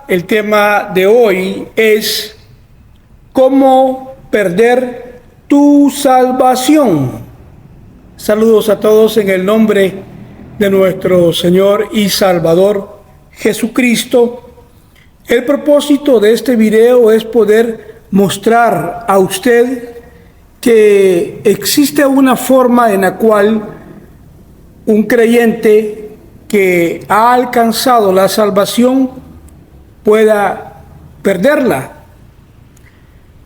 el tema de hoy es cómo perder tu salvación. Saludos a todos en el nombre de nuestro Señor y Salvador Jesucristo. El propósito de este video es poder mostrar a usted que existe una forma en la cual un creyente que ha alcanzado la salvación pueda perderla.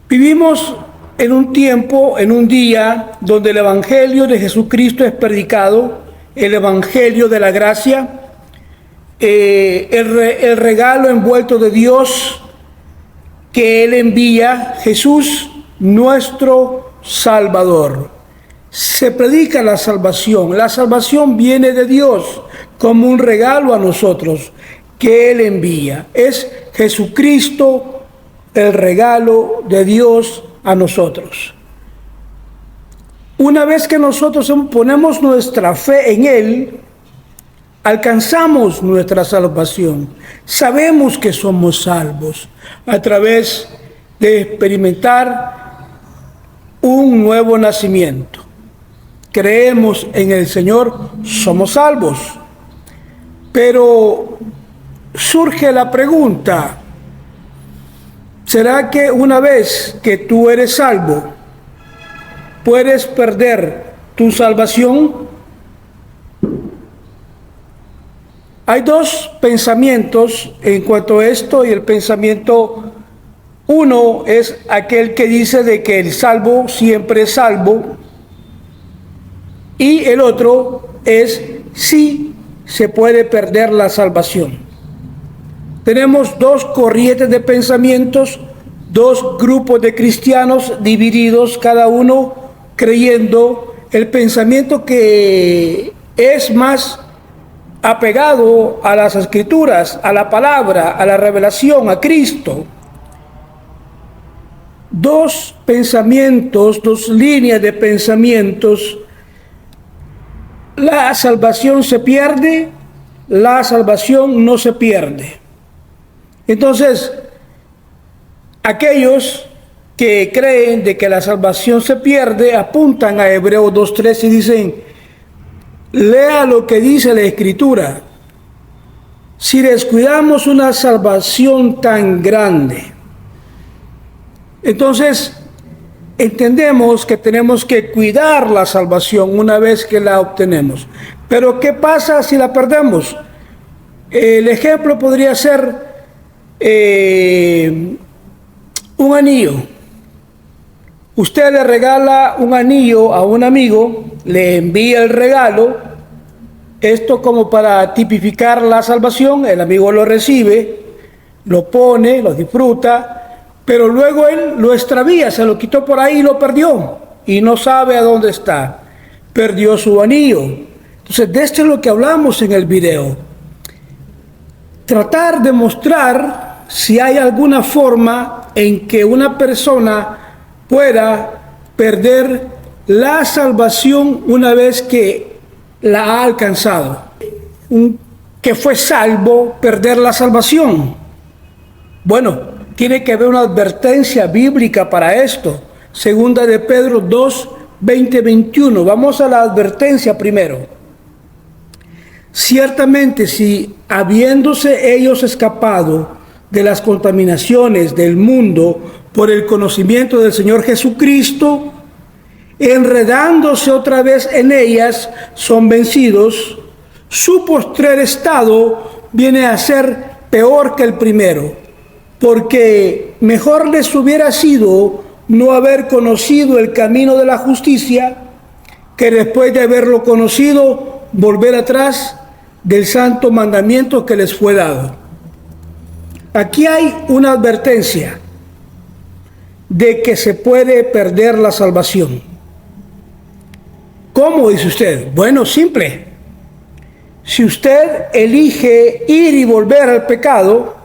Vivimos en un tiempo, en un día, donde el Evangelio de Jesucristo es predicado, el Evangelio de la gracia, el regalo envuelto de Dios que Él envía, Jesús, nuestro Salvador. Se predica la salvación viene de Dios como un regalo a nosotros que Él envía. Es Jesucristo el regalo de Dios a nosotros. Una vez que nosotros ponemos nuestra fe en Él, alcanzamos nuestra salvación. Sabemos que somos salvos a través de experimentar un nuevo nacimiento. Creemos en el Señor, somos salvos. Pero surge la pregunta, ¿será que una vez que tú eres salvo, puedes perder tu salvación? Hay dos pensamientos en cuanto a esto, y el pensamiento uno es aquel que dice de que el salvo siempre es salvo, y el otro es si se puede perder la salvación. Tenemos dos corrientes de pensamientos, dos grupos de cristianos divididos, cada uno creyendo el pensamiento que es más apegado a las Escrituras, a la palabra, a la revelación, a Cristo. Dos pensamientos, dos líneas de pensamientos. La salvación se pierde, la salvación no se pierde. Entonces, aquellos que creen de que la salvación se pierde apuntan a Hebreos 2:3 y dicen: lea lo que dice la Escritura. Si descuidamos una salvación tan grande, entonces entendemos que tenemos que cuidar la salvación una vez que la obtenemos. Pero ¿qué pasa si la perdemos? El ejemplo podría ser un anillo. Usted le regala un anillo a un amigo, le envía el regalo, esto como para tipificar la salvación. El amigo lo recibe, lo pone, lo disfruta, pero luego él lo extravía, se lo quitó por ahí y lo perdió, y no sabe a dónde está. Perdió su anillo. Entonces, de esto es lo que hablamos en el video. Tratar de mostrar si hay alguna forma en que una persona pueda perder la salvación una vez que la ha alcanzado. Que fue salvo, perder la salvación. Bueno, tiene que haber una advertencia bíblica para esto. Segunda de Pedro 2, 20, 21. Vamos a la advertencia primero. Ciertamente, si habiéndose ellos escapado de las contaminaciones del mundo por el conocimiento del Señor Jesucristo, enredándose otra vez en ellas, son vencidos, su postrer estado viene a ser peor que el primero. Porque mejor les hubiera sido no haber conocido el camino de la justicia, que después de haberlo conocido, volver atrás del santo mandamiento que les fue dado. Aquí hay una advertencia de que se puede perder la salvación. ¿Cómo, dice usted? Bueno, simple. Si usted elige ir y volver al pecado,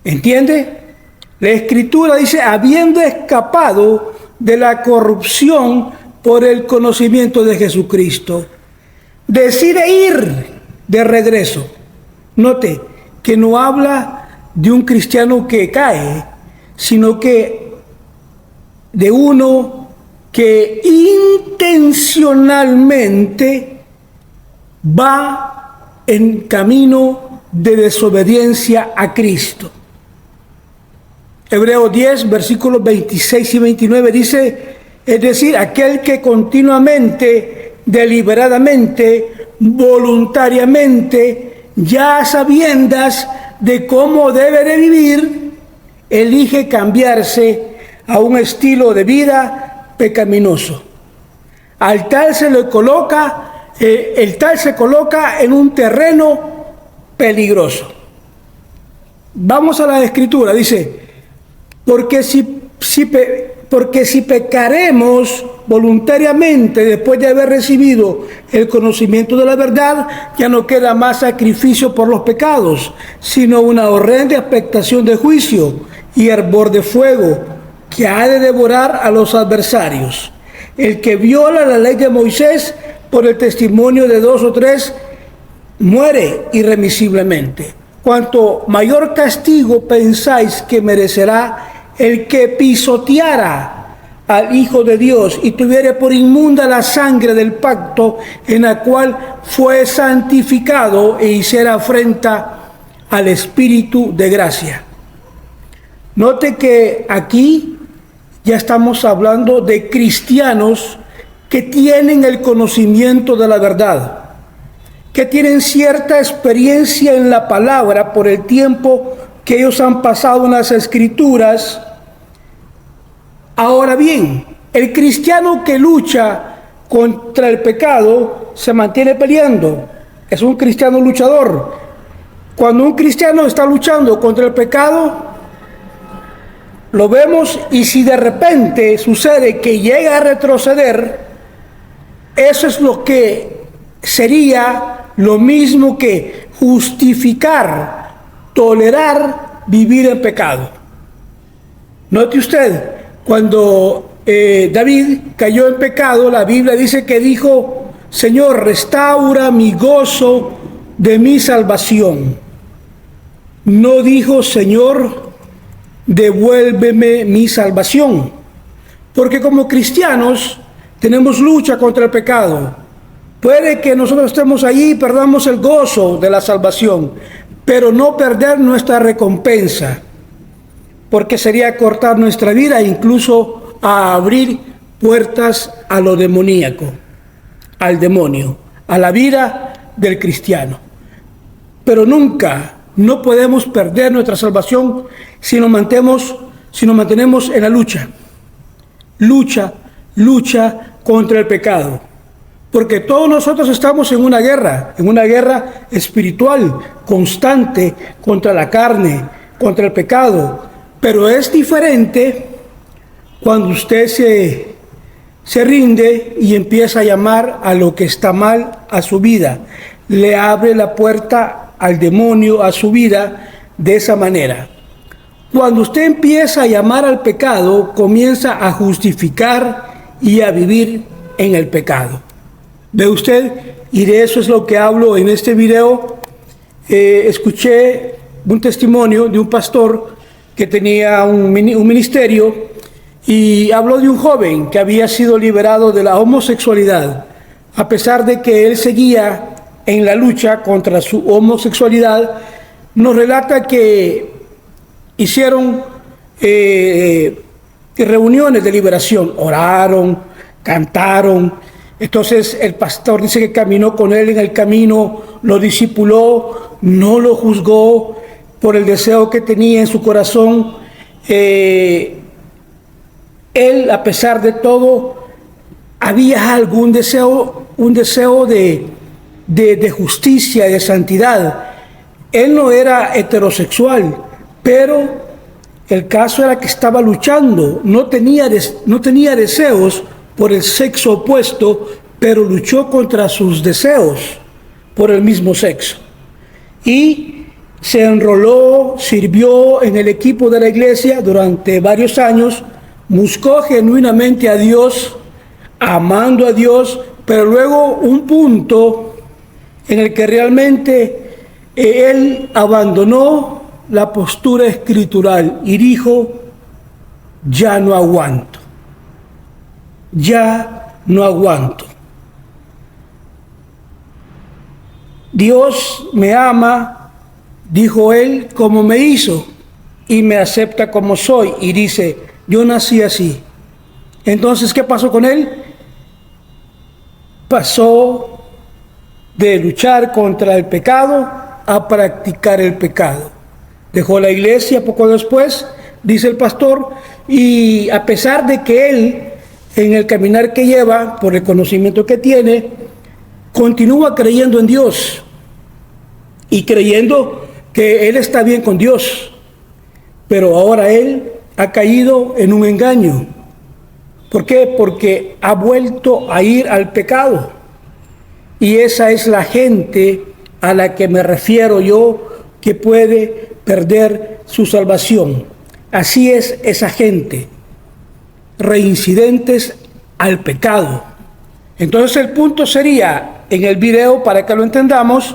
¿entiende? La Escritura dice: habiendo escapado de la corrupción por el conocimiento de Jesucristo, decide ir de regreso. Note que no habla de un cristiano que cae, sino que de uno que intencionalmente va en camino de desobediencia a Cristo. Hebreos 10, versículos 26 y 29 dice, es decir, aquel que continuamente, deliberadamente, voluntariamente, ya a sabiendas de cómo debe de vivir, elige cambiarse a un estilo de vida pecaminoso. Al tal se le coloca, el tal se coloca en un terreno peligroso. Vamos a la Escritura, dice, porque si pecaremos voluntariamente después de haber recibido el conocimiento de la verdad, ya no queda más sacrificio por los pecados, sino una horrenda expectación de juicio y hervor de fuego que ha de devorar a los adversarios. El que viola la ley de Moisés por el testimonio de 2 o 3 muere irremisiblemente. Cuanto mayor castigo pensáis que merecerá el que pisoteara al Hijo de Dios y tuviere por inmunda la sangre del pacto en la cual fue santificado e hiciera afrenta al Espíritu de gracia. Note que aquí ya estamos hablando de cristianos que tienen el conocimiento de la verdad, que tienen cierta experiencia en la palabra por el tiempo que ellos han pasado en las Escrituras. Ahora bien, el cristiano que lucha contra el pecado se mantiene peleando, es un cristiano luchador. Cuando un cristiano está luchando contra el pecado, lo vemos, y si de repente sucede que llega a retroceder, eso es lo que sería lo mismo que justificar, tolerar, vivir en pecado. Note usted, cuando David cayó en pecado, la Biblia dice que dijo, Señor, restaura mi gozo de mi salvación. No dijo, Señor, devuélveme mi salvación. Porque como cristianos tenemos lucha contra el pecado. Puede que nosotros estemos allí y perdamos el gozo de la salvación, pero no perder nuestra recompensa, porque sería cortar nuestra vida e incluso a abrir puertas a lo demoníaco, al demonio, a la vida del cristiano. Pero nunca, no podemos perder nuestra salvación si nos mantenemos en la lucha contra el pecado. Porque todos nosotros estamos en una guerra espiritual constante contra la carne, contra el pecado. Pero es diferente cuando usted se rinde y empieza a llamar a lo que está mal a su vida. Le abre la puerta al demonio, a su vida, de esa manera. Cuando usted empieza a llamar al pecado, comienza a justificar y a vivir en el pecado. ¿Ve usted? Y de eso es lo que hablo en este video. Escuché un testimonio de un pastor que tenía un ministerio y habló de un joven que había sido liberado de la homosexualidad, a pesar de que él seguía en la lucha contra su homosexualidad. Nos relata que hicieron reuniones de liberación, oraron, cantaron. Entonces el pastor dice que caminó con él en el camino, lo discipuló, no lo juzgó por el deseo que tenía en su corazón. Él, a pesar de todo, había algún deseo, un deseo de justicia, de santidad. Él no era heterosexual, pero el caso era que estaba luchando, no tenía deseos por el sexo opuesto, pero luchó contra sus deseos por el mismo sexo. Y se enroló, sirvió en el equipo de la iglesia durante varios años, buscó genuinamente a Dios, amando a Dios, pero luego un punto en el que realmente él abandonó la postura escritural y dijo: ya no aguanto, ya no aguanto. Dios me ama, dijo él, como me hizo, y me acepta como soy, y dice: yo nací así. Entonces, ¿qué pasó con él? Pasó de luchar contra el pecado a practicar el pecado. Dejó la iglesia poco después, dice el pastor, y a pesar de que él, en el caminar que lleva, por el conocimiento que tiene, continúa creyendo en Dios y creyendo que él está bien con Dios, pero ahora él ha caído en un engaño. ¿Por qué? Porque ha vuelto a ir al pecado. Y esa es la gente a la que me refiero yo, que puede perder su salvación. Así es esa gente, reincidentes al pecado. Entonces el punto sería, en el video, para que lo entendamos,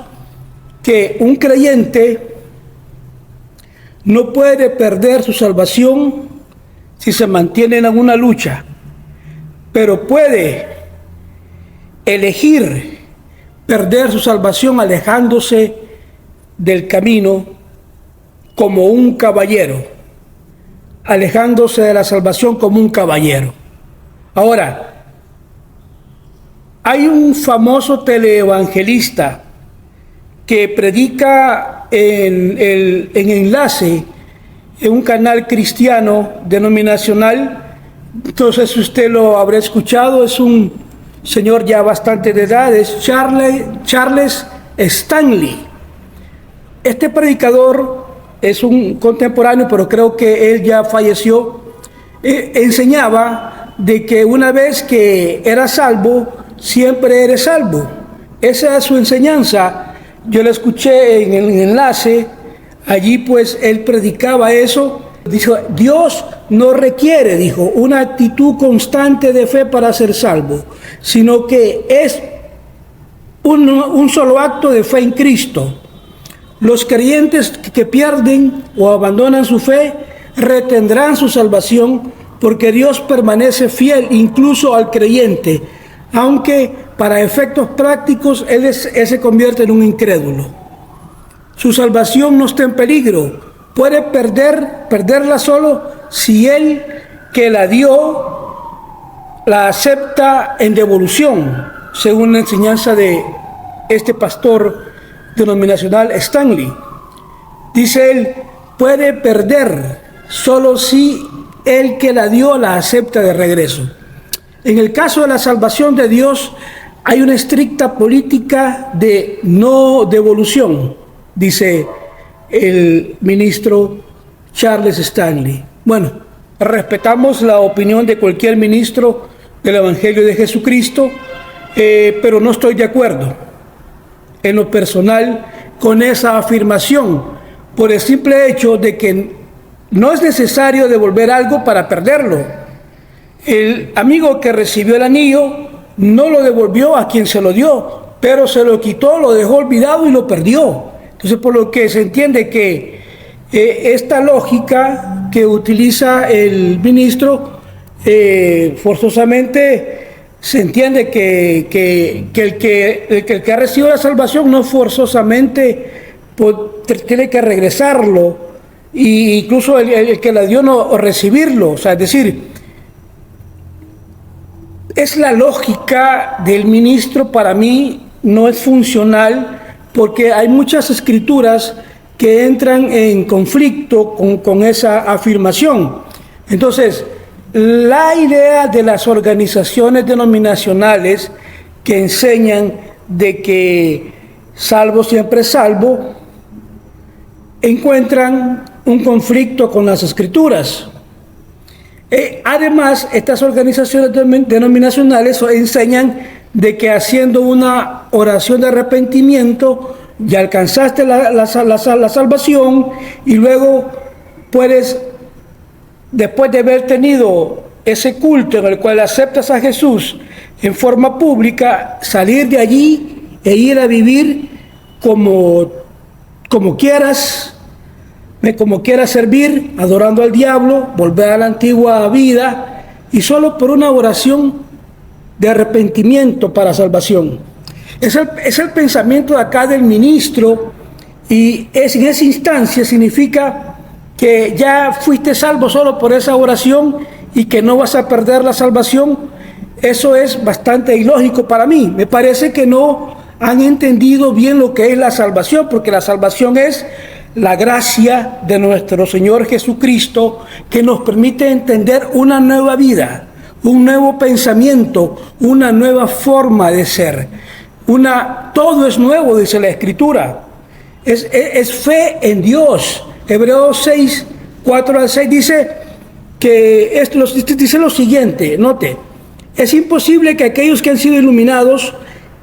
que un creyente no puede perder su salvación si se mantiene en alguna lucha, pero puede elegir perder su salvación alejándose del camino como un caballero, alejándose de la salvación como un caballero. Ahora, hay un famoso teleevangelista que predica en Enlace, en un canal cristiano denominacional. Entonces, si usted lo habrá escuchado, es un señor ya bastante de edad, es Charles Stanley. Este predicador es un contemporáneo, pero creo que él ya falleció. Enseñaba de que una vez que eras salvo, siempre eres salvo. Esa es su enseñanza. Yo la escuché en el Enlace. Allí pues él predicaba eso. Dijo: Dios no requiere, dijo, una actitud constante de fe para ser salvo, sino que es un solo acto de fe en Cristo. Los creyentes que pierden o abandonan su fe retendrán su salvación, porque Dios permanece fiel incluso al creyente, aunque para efectos prácticos él se convierte en un incrédulo. Su salvación no está en peligro. Puede perderla solo si él que la dio la acepta en devolución, según la enseñanza de este pastor denominacional Stanley. Dice él: puede perder solo si el que la dio la acepta de regreso. En el caso de la salvación de Dios, hay una estricta política de no devolución, dice el ministro Charles Stanley. Bueno, respetamos la opinión de cualquier ministro del Evangelio de Jesucristo, pero no estoy de acuerdo en lo personal con esa afirmación, por el simple hecho de que no es necesario devolver algo para perderlo. El amigo que recibió el anillo no lo devolvió a quien se lo dio, pero se lo quitó, lo dejó olvidado y lo perdió. Entonces, por lo que se entiende que esta lógica que utiliza el ministro, forzosamente se entiende que el que ha recibido la salvación no forzosamente tiene que regresarlo, e incluso el que la dio no recibirlo. O sea, es decir, es la lógica del ministro, para mí no es funcional, porque hay muchas escrituras que entran en conflicto con esa afirmación. Entonces, la idea de las organizaciones denominacionales que enseñan de que salvo siempre es salvo, encuentran un conflicto con las escrituras. Además, estas organizaciones denominacionales enseñan de que haciendo una oración de arrepentimiento ya alcanzaste la salvación, y luego puedes, después de haber tenido ese culto en el cual aceptas a Jesús en forma pública, salir de allí e ir a vivir como quieras, como quiera servir, adorando al diablo, volver a la antigua vida, y solo por una oración de arrepentimiento para salvación. Es el pensamiento de acá del ministro, y en esa instancia significa que ya fuiste salvo solo por esa oración y que no vas a perder la salvación. Eso es bastante ilógico para mí. Me parece que no han entendido bien lo que es la salvación, porque la salvación es la gracia de nuestro Señor Jesucristo, que nos permite entender una nueva vida, un nuevo pensamiento, una nueva forma de ser. Todo es nuevo, dice la Escritura. Es fe en Dios. Hebreos 6, 4 al 6 dice que dice lo siguiente, note: es imposible que aquellos que han sido iluminados,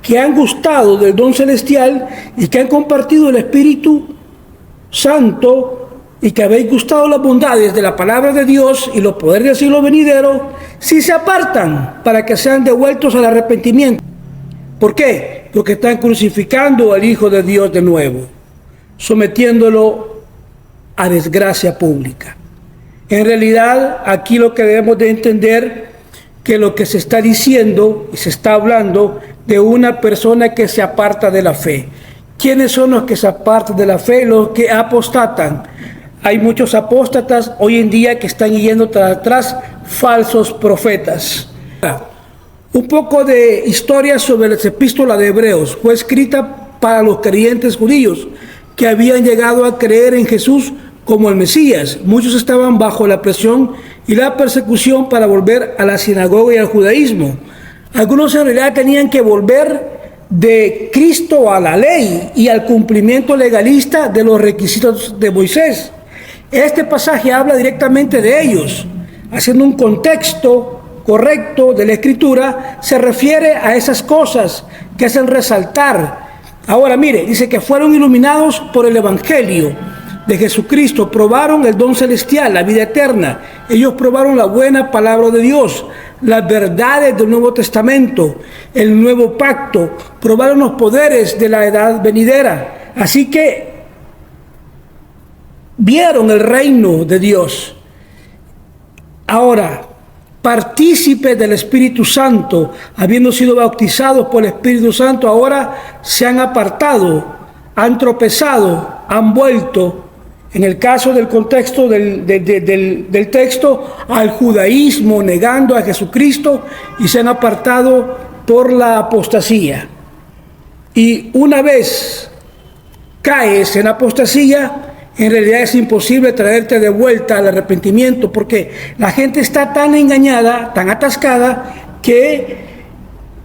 que han gustado del don celestial y que han compartido el Espíritu Santo y que habéis gustado las bondades de la palabra de Dios y los poderes del siglo venidero, si se apartan para que sean devueltos al arrepentimiento. ¿Por qué? Porque están crucificando al Hijo de Dios de nuevo, sometiéndolo a desgracia pública. En realidad, aquí lo que debemos de entender, que lo que se está diciendo y se está hablando de una persona que se aparta de la fe. ¿Quiénes son los que se apartan de la fe? Los que apostatan. Hay muchos apóstatas hoy en día que están yendo tras atrás falsos profetas. Un poco de historia sobre la epístola de Hebreos. Fue escrita para los creyentes judíos que habían llegado a creer en Jesús como el Mesías. Muchos estaban bajo la presión y la persecución para volver a la sinagoga y al judaísmo. Algunos en realidad tenían que volver de Cristo a la ley y al cumplimiento legalista de los requisitos de Moisés. Este pasaje habla directamente de ellos, haciendo un contexto correcto de la Escritura. Se refiere a esas cosas que hacen resaltar. Ahora mire, dice que fueron iluminados por el Evangelio de Jesucristo, probaron el don celestial, la vida eterna. Ellos probaron la buena palabra de Dios, las verdades del Nuevo Testamento, el nuevo pacto, probaron los poderes de la edad venidera. Así que vieron el reino de Dios. Ahora, partícipes del Espíritu Santo, habiendo sido bautizados por el Espíritu Santo, ahora se han apartado, han tropezado, han vuelto, en el caso del contexto del texto, al judaísmo, negando a Jesucristo, y se han apartado por la apostasía. Y una vez caes en apostasía, en realidad es imposible traerte de vuelta al arrepentimiento, porque la gente está tan engañada, tan atascada, que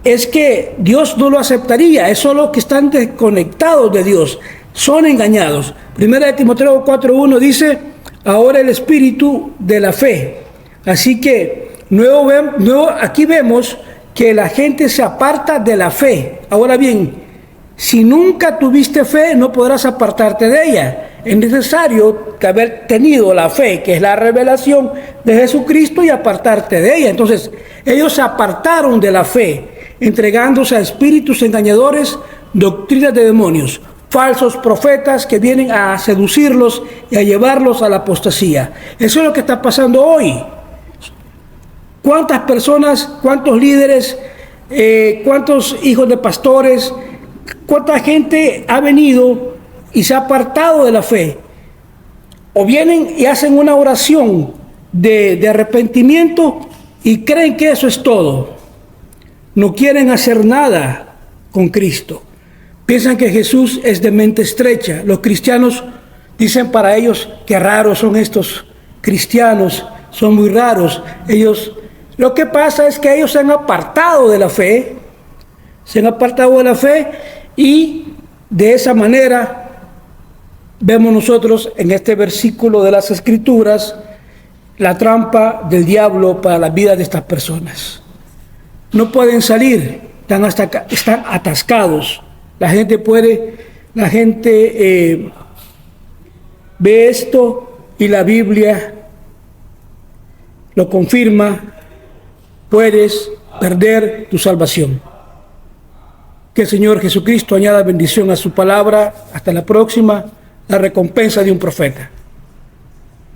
es que Dios no lo aceptaría. Es solo que están desconectados de Dios, son engañados. Primera de Timoteo 4:1 dice: ahora el espíritu de la fe. Así que aquí vemos que la gente se aparta de la fe. Ahora bien, si nunca tuviste fe, no podrás apartarte de ella. Es necesario que haber tenido la fe, que es la revelación de Jesucristo, y apartarte de ella. Entonces, ellos se apartaron de la fe, entregándose a espíritus engañadores, doctrinas de demonios, falsos profetas que vienen a seducirlos y a llevarlos a la apostasía. Eso es lo que está pasando hoy. ¿Cuántas personas, cuántos líderes, cuántos hijos de pastores, cuánta gente ha venido y se ha apartado de la fe? O vienen y hacen una oración de arrepentimiento y creen que eso es todo. No quieren hacer nada con Cristo. Piensan que Jesús es de mente estrecha. Los cristianos dicen para ellos que raros son estos cristianos, son muy raros. Lo que pasa es que ellos se han apartado de la fe, y de esa manera vemos nosotros en este versículo de las Escrituras la trampa del diablo para la vida de estas personas. No pueden salir, están atascados. La gente ve esto y la Biblia lo confirma: puedes perder tu salvación. Que el Señor Jesucristo añada bendición a su palabra. Hasta la próxima. La recompensa de un profeta.